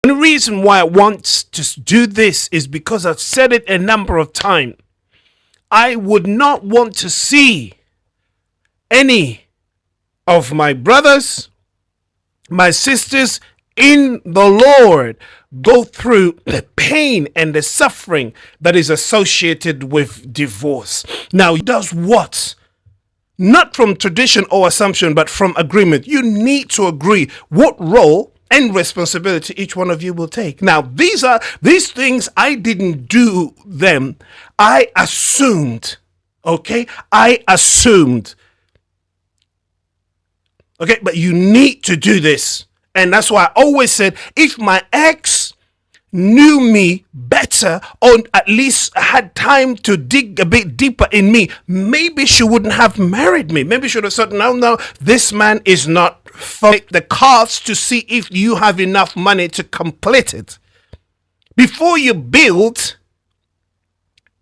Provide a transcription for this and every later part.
And the reason why I want to do this is because I've said it a number of times. I would not want to see any of my brothers, my sisters in the Lord go through the pain and the suffering that is associated with divorce. Now, he does what? Not from tradition or assumption, but from agreement. You need to agree what role and responsibility each one of you will take. Now, these things, I didn't do them. I assumed. Okay? I assumed. Okay, but you need to do this. And that's why I always said, if my ex knew me better, or at least had time to dig a bit deeper in me, maybe she wouldn't have married me. Maybe she would have said, no, this man is not for the cards to see if you have enough money to complete it. Before you build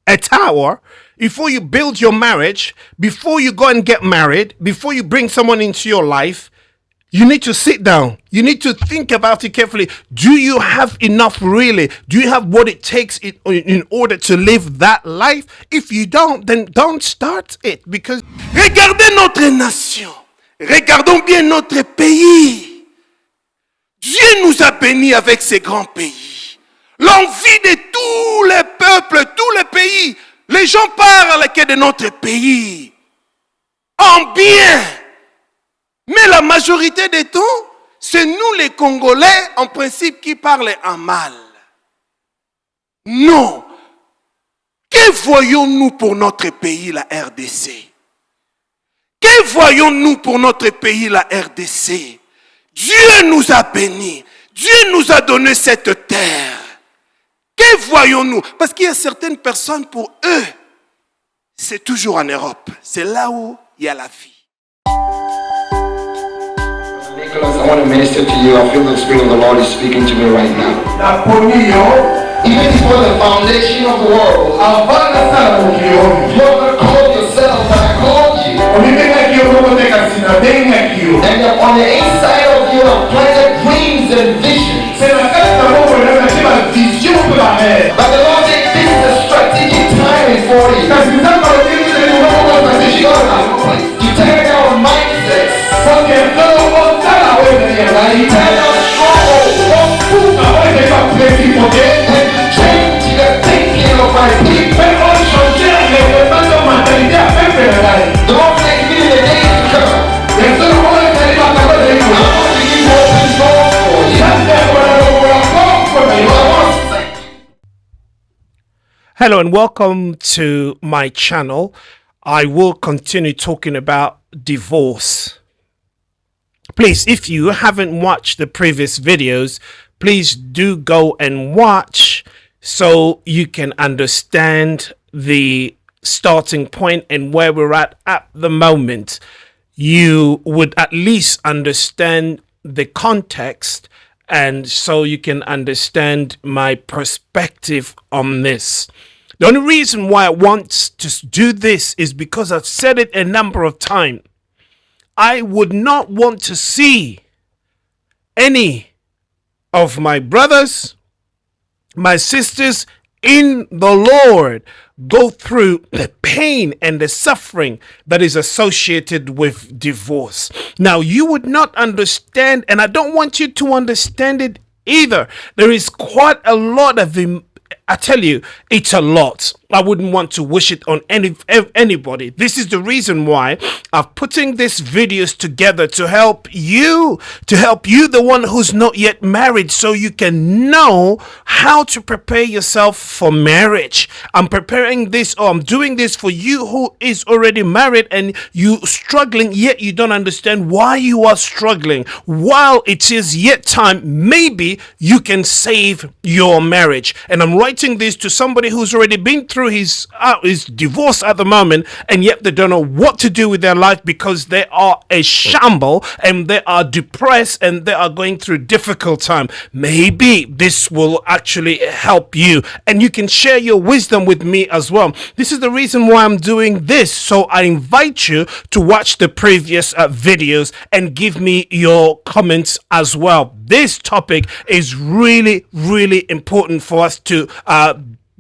a tower, before you build your marriage, before you go and get married, before you bring someone into your life, you need to sit down. You need to think about it carefully. Do you have enough really? Do you have what it takes in order to live that life? If you don't, then don't start it. Because regardez notre nation. Regardons bien notre pays. Dieu nous a bénis avec ces grands pays. L'envie de tous les peuples, tous les pays. Les gens parlent que de notre pays en bien. Mais la majorité des temps, c'est nous les Congolais, en principe, qui parlent en mal. Non. Que voyons-nous pour notre pays, la RDC? Que voyons-nous pour notre pays, la RDC? Dieu nous a bénis. Dieu nous a donné cette terre. Que voyons-nous? Parce qu'il y a certaines personnes, pour eux, c'est toujours en Europe. C'est là où il y a la vie. Nicholas, I want to minister to you. I feel the Spirit of the Lord is speaking to me right now. Even before the foundation of the world, you're going to call yourself, but I called you. And on the inside of you are planted dreams and visions. But the Lord said this is a strategic timing for you. You tear down mindsets. You tear down strongholds. And change the thinking of my people. The Lord said even in the days to come, I'm going to give open doors for you. hello and welcome to my channel. I will continue talking about divorce. Please, if you haven't watched the previous videos, please do go and watch so you can understand the starting point and where we're at the moment. You would at least understand the context, and so you can understand my perspective on this. The only reason why I want to do this is because I've said it a number of times. I would not want to see any of my brothers, my sisters in the Lord go through the pain and the suffering that is associated with divorce. Now, you would not understand, and I don't want you to understand it either. There is quite a lot of I tell you, it's a lot. I wouldn't want to wish it on anybody. This is the reason why I'm putting these videos together to help you, the one who's not yet married, so you can know how to prepare yourself for marriage. I'm preparing this, or I'm doing this for you who is already married and you struggling, yet you don't understand why you are struggling. While it is yet time, maybe you can save your marriage. And I'm writing this to somebody who's already been through his divorce at the moment, and yet they don't know what to do with their life because they are a shamble and they are depressed and they are going through difficult time. Maybe this will actually help you, and you can share your wisdom with me as well. This is the reason why I'm doing this, so I invite you to watch the previous videos and give me your comments as well. this topic is really, really important for us to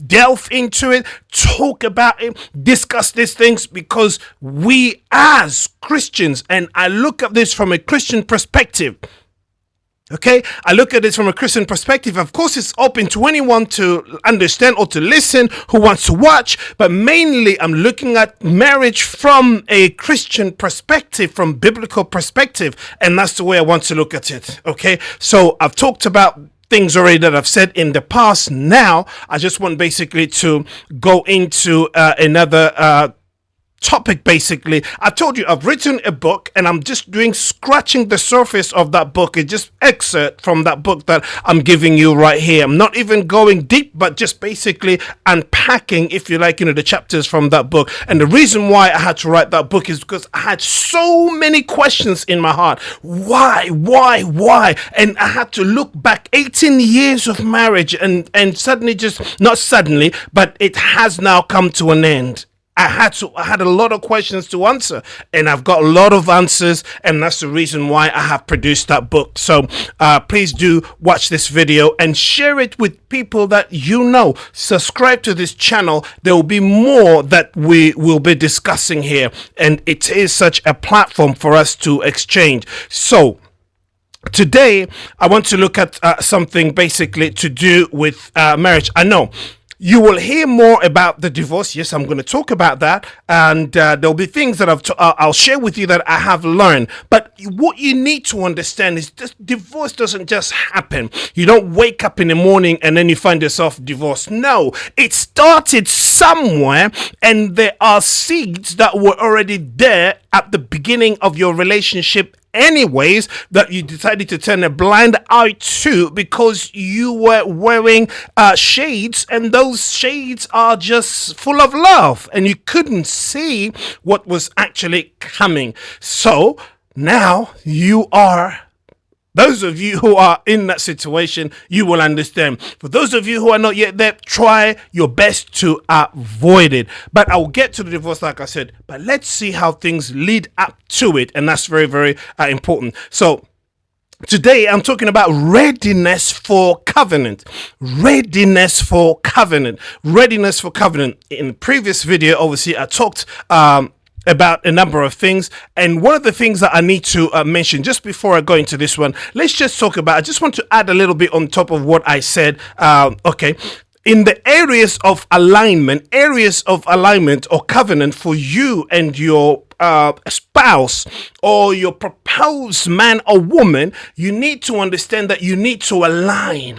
delve into it, talk about it, discuss these things, because we as Christians, and I look at this from a Christian perspective. Okay, I look at this from a Christian perspective. Of course, it's open to anyone to understand or to listen who wants to watch, but mainly I'm looking at marriage from a Christian perspective, from biblical perspective, and that's the way I want to look at it. Okay, so I've talked about things already that I've said in the past. Now, I just want basically to go into another topic. Basically, I told you I've written a book, and I'm just scratching the surface of that book. It's just excerpt from that book that I'm giving you right here. I'm not even going deep, but just basically unpacking, if you like, the chapters from that book. And the reason why I had to write that book is because I had so many questions in my heart. Why? And I had to look back 18 years of marriage, and suddenly, just not suddenly, but it has now come to an end. I had a lot of questions to answer, and I've got a lot of answers, and that's the reason why I have produced that book. So please do watch this video and share it with people that you know. Subscribe to this channel. There will be more that we will be discussing here, and it is such a platform for us to exchange. So today I want to look at something basically to do with marriage. I know you will hear more about the divorce. Yes, I'm going to talk about that, and there'll be things that I'll share with you that I have learned. But what you need to understand is this: divorce doesn't just happen. You don't wake up in the morning and then you find yourself divorced. No, it started somewhere, and there are seeds that were already there at the beginning of your relationship anyways, that you decided to turn a blind eye to because you were wearing shades, and those shades are just full of love, and you couldn't see what was actually coming. So now those of you who are in that situation, you will understand. For those of you who are not yet there, try your best to avoid it. But I'll get to the divorce, like I said. But let's see how things lead up to it. And that's very, very important. So today I'm talking about readiness for covenant. Readiness for covenant. Readiness for covenant. In the previous video, obviously, I talked about a number of things, and one of the things that I need to mention just before I go into this one, let's just talk about, I just want to add a little bit on top of what I said. Okay, in the areas of alignment or covenant for you and your spouse or your proposed man or woman, you need to understand that you need to align.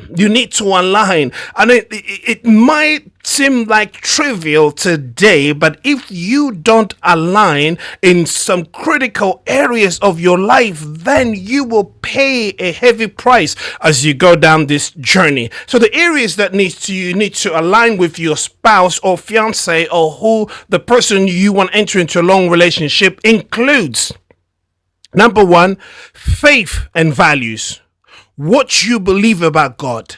And it might seem like trivial today, but if you don't align in some critical areas of your life, then you will pay a heavy price as you go down this journey. So the areas that you need to align with your spouse or fiance or who the person you want to enter into a long relationship includes: number one, faith and values. What you believe about God,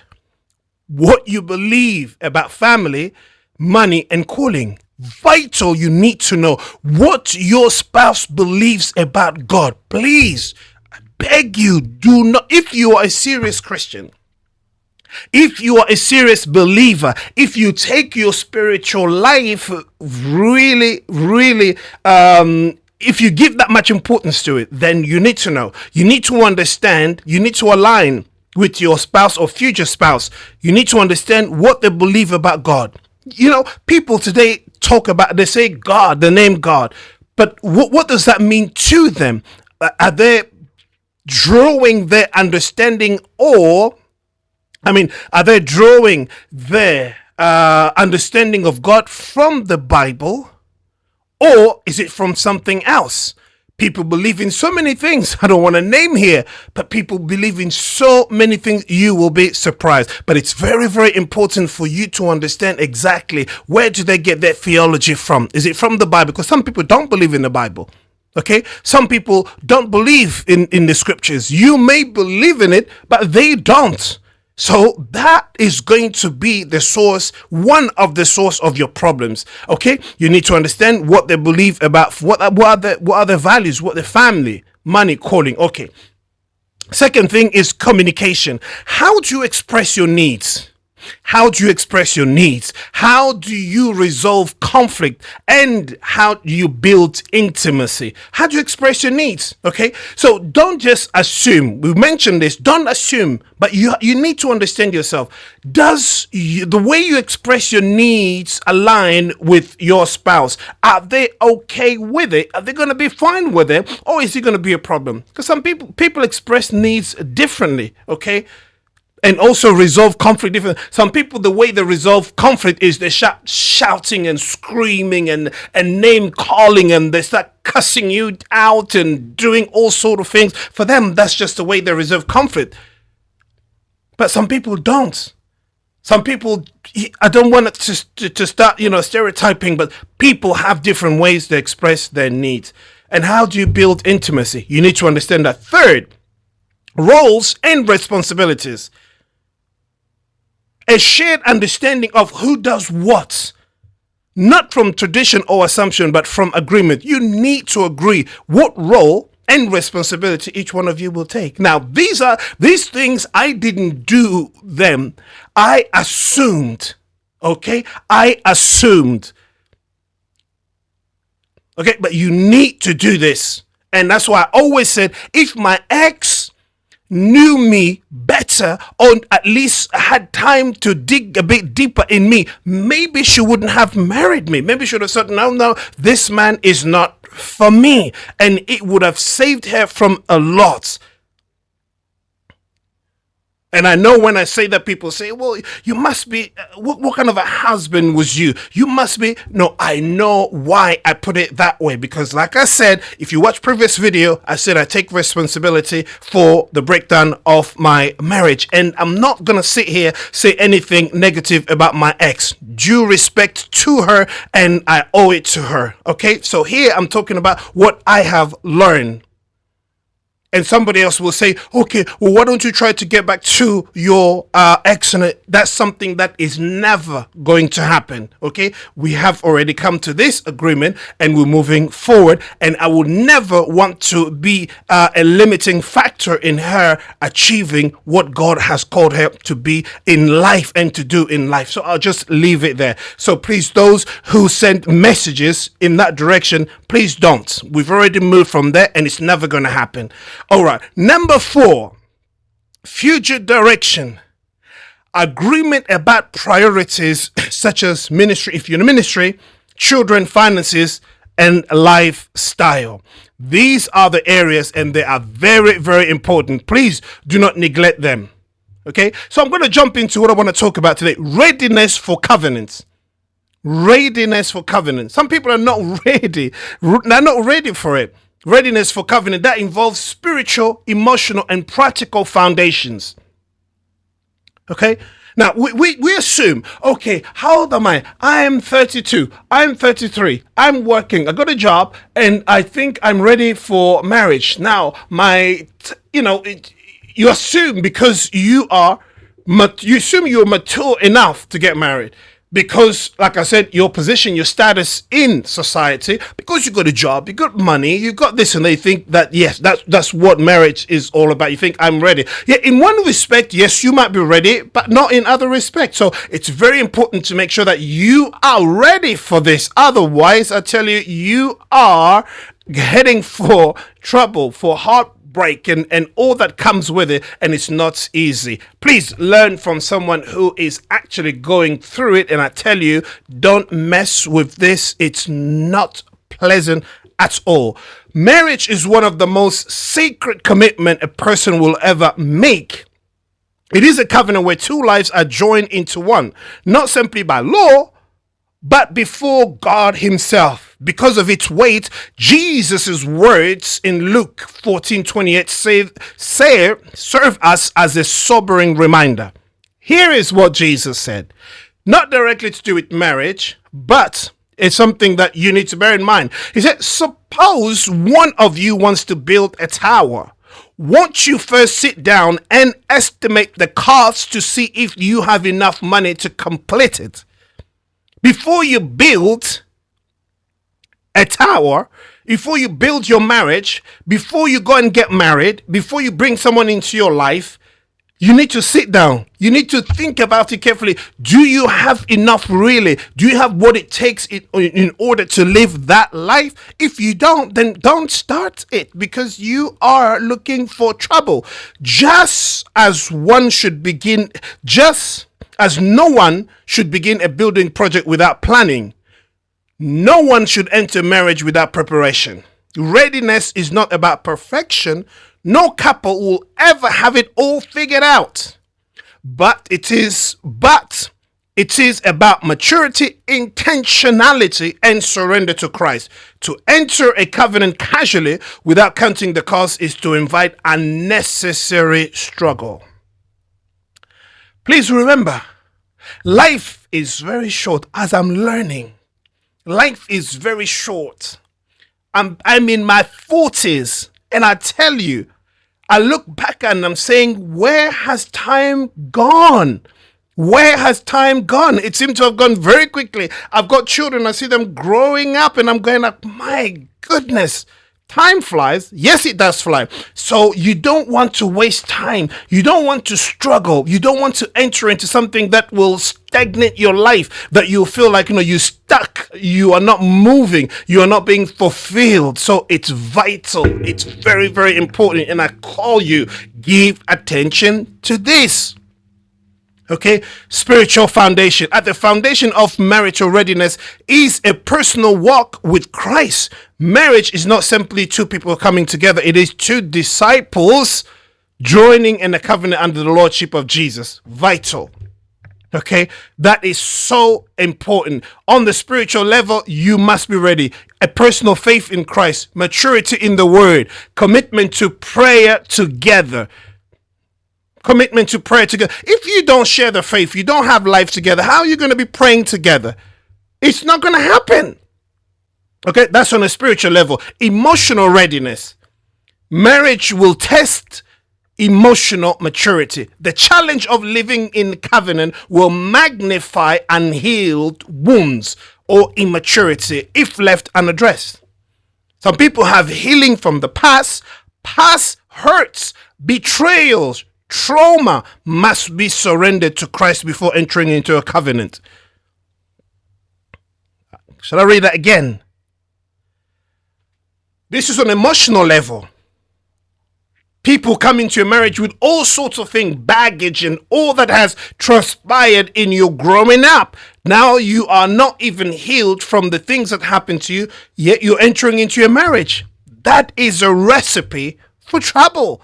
what you believe about family, money, and calling. Vital, you need to know what your spouse believes about God. Please, I beg you, do not, if you are a serious Christian, if you are a serious believer, if you take your spiritual life really, if you give that much importance to it, then you need to know, you need to understand, you need to align with your spouse or future spouse. You need to understand what they believe about God. People today they say God, the name God, but what does that mean to them? Are they drawing their understanding, are they drawing their understanding of God from the Bible, or is it from something else? People believe in so many things. I don't want to name here, but people believe in so many things. You will be surprised. But it's very, very important for you to understand exactly where do they get their theology from. Is it from the Bible? Because some people don't believe in the Bible. Okay, some people don't believe in the scriptures. You may believe in it, but they don't. So that is going to be the source, one of the source of your problems. Okay, you need to understand what they believe about what are their values, what their family, money, calling. Okay, Second thing is communication. How do you express your needs? How do you express your needs? How do you resolve conflict? And how do you build intimacy? How do you express your needs? Okay, so don't just assume. We mentioned this. Don't assume, but you need to understand yourself. Does the way you express your needs align with your spouse? Are they okay with it? Are they going to be fine with it? Or is it going to be a problem? Because some people express needs differently. Okay, and also resolve conflict different. Some people, the way they resolve conflict is they shouting and screaming and name calling, and they start cussing you out and doing all sort of things. For them, that's just the way they resolve conflict. But some people don't. Some people, I don't want to start, stereotyping, but people have different ways to express their needs. And how do you build intimacy? You need to understand that. Third, roles and responsibilities. A shared understanding of who does what, not from tradition or assumption, but from agreement. You need to agree what role and responsibility each one of you will take. Now, these things, I didn't do them. I assumed. Okay? I assumed. Okay? But you need to do this. And that's why I always said, if my ex knew me better, or at least had time to dig a bit deeper in me, maybe she wouldn't have married me. Maybe she would have said, no, this man is not for me. And it would have saved her from a lot. And I know when I say that, people say, well, you must be, what kind of a husband was you? You must be. No, I know why I put it that way. Because like I said, if you watch previous video, I said I take responsibility for the breakdown of my marriage. And I'm not going to sit here, say anything negative about my ex. Due respect to her, and I owe it to her. Okay, so here I'm talking about what I have learned. And somebody else will say, okay, well, why don't you try to get back to your ex? And that's something that is never going to happen. Okay, we have already come to this agreement and we're moving forward. And I will never want to be a limiting factor in her achieving what God has called her to be in life and to do in life. So I'll just leave it there. So please, those who send messages in that direction, please don't. We've already moved from there and it's never going to happen. All right. Number 4, future direction. Agreement about priorities such as ministry, if you're in ministry, children, finances, and lifestyle. These are the areas and they are very, very important. Please do not neglect them. Okay. So I'm going to jump into what I want to talk about today. Readiness for covenants. Readiness for covenant. Some people are not ready. They're not ready for it. Readiness for covenant, that involves spiritual, emotional, and practical foundations. Okay? Now, we assume, okay, how old am I? I am 32. I'm 33. I'm working. I got a job, and I think I'm ready for marriage. Now, you assume because you assume you're mature enough to get married. Because, like I said, your position, your status in society, because you got a job, you got money, you got this, and they think that, yes, that's what marriage is all about. You think, I'm ready. Yeah, in one respect, yes, you might be ready, but not in other respects. So it's very important to make sure that you are ready for this. Otherwise, I tell you, you are heading for trouble, for heartbreak, and all that comes with it, and it's not easy. Please learn from someone who is actually going through it, and I tell you, don't mess with this. It's not pleasant at all. Marriage is one of the most sacred commitment a person will ever make. It is a covenant where two lives are joined into one, not simply by law, but before God himself. Because of its weight, Jesus' words in Luke 14:28 serve us as a sobering reminder. Here is what Jesus said. Not directly to do with marriage, but it's something that you need to bear in mind. He said, suppose one of you wants to build a tower. Won't you first sit down and estimate the cost to see if you have enough money to complete it? Before you build a tower, Before you build your marriage, before you go and get married, before you bring someone into your life, you need to sit down. You need to think about it carefully. Do you have enough really? Do you have what it takes in order to live that life? If you don't, then don't start it, because you are looking for trouble. Just as no one should begin a building project without planning, no one should enter marriage without preparation. Readiness is not about perfection. No couple will ever have it all figured out. But it is about maturity, intentionality, and surrender to Christ. To enter a covenant casually without counting the cost is to invite unnecessary struggle. Please remember, life is very short. As I'm learning, life is very short. I'm in my 40s, and I tell you, I look back and I'm saying, where has time gone? Where has time gone? It seems to have gone very quickly. I've got children, I see them growing up, and I'm going like, my goodness, time flies. Yes, it does fly. So you don't want to waste time. You don't want to struggle. You don't want to enter into something that will stagnate your life, that you'll feel like, you're stuck. You are not moving. You are not being fulfilled. So it's vital. It's very, very important. And I call you, give attention to this. Okay, spiritual foundation. At the foundation of marital readiness is a personal walk with Christ. Marriage is not simply two people coming together. It is two disciples joining in a covenant under the lordship of Jesus. Vital. Okay, that is so important. On the spiritual level, you must be ready. A personal faith in Christ, maturity in the word, commitment to prayer together. Commitment to prayer together. If you don't share the faith, you don't have life together, how are you going to be praying together? It's not going to happen. Okay, that's on a spiritual level. Emotional readiness. Marriage will test emotional maturity. The challenge of living in covenant will magnify unhealed wounds or immaturity if left unaddressed. Some people have healing from the past hurts, betrayals, trauma must be surrendered to Christ before entering into a covenant. Shall I read that again? This is on an emotional level. People come into a marriage with all sorts of things, baggage and all that has transpired in your growing up. Now you are not even healed from the things that happened to you, yet you're entering into a marriage. That is a recipe for trouble.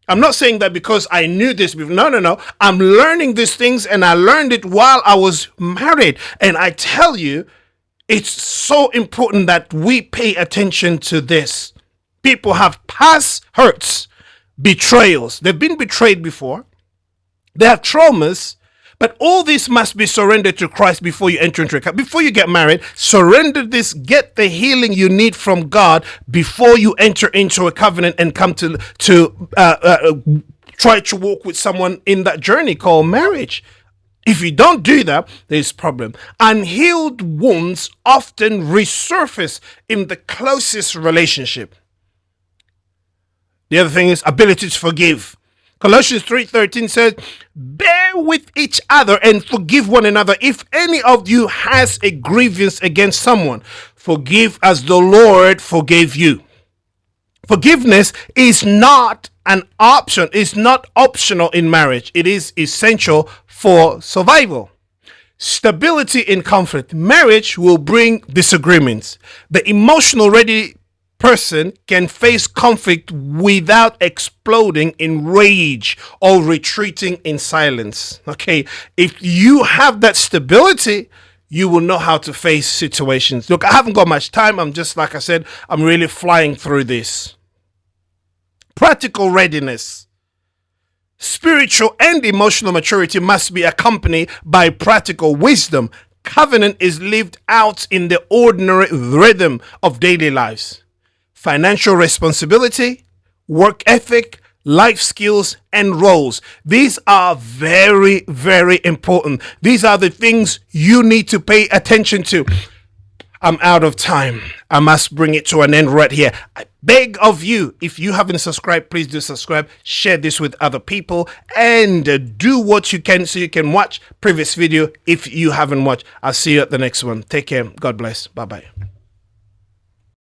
I'm not saying that because I knew this before. No. I'm learning these things, and I learned it while I was married. And I tell you, it's so important that we pay attention to this. People have past hurts, betrayals. They've been betrayed before. They have traumas. But all this must be surrendered to Christ before you enter into a covenant. Before you get married, surrender this, get the healing you need from God before you enter into a covenant and come to try to walk with someone in that journey called marriage. If you don't do that, there's a problem. Unhealed wounds often resurface in the closest relationship. The other thing is ability to forgive. Colossians 3:13 says, bear with each other and forgive one another. If any of you has a grievance against someone, forgive as the Lord forgave you. Forgiveness is not an option. It's not optional in marriage. It is essential for survival. Stability in conflict. Marriage will bring disagreements. The emotional ready person can face conflict without exploding in rage or retreating in silence. Okay, if you have that stability, you will know how to face situations. Look, I haven't got much time. I'm just, like I said, I'm really flying through this. Practical readiness. Spiritual and emotional maturity must be accompanied by practical wisdom. Covenant is lived out in the ordinary rhythm of daily lives. Financial responsibility, work ethic, life skills, and roles. These are very, very important. These are the things you need to pay attention to. I'm out of time. I must bring it to an end right here. I beg of you, if you haven't subscribed, please do subscribe. Share this with other people and do what you can so you can watch previous video if you haven't watched. I'll see you at the next one. Take care. God bless. Bye-bye.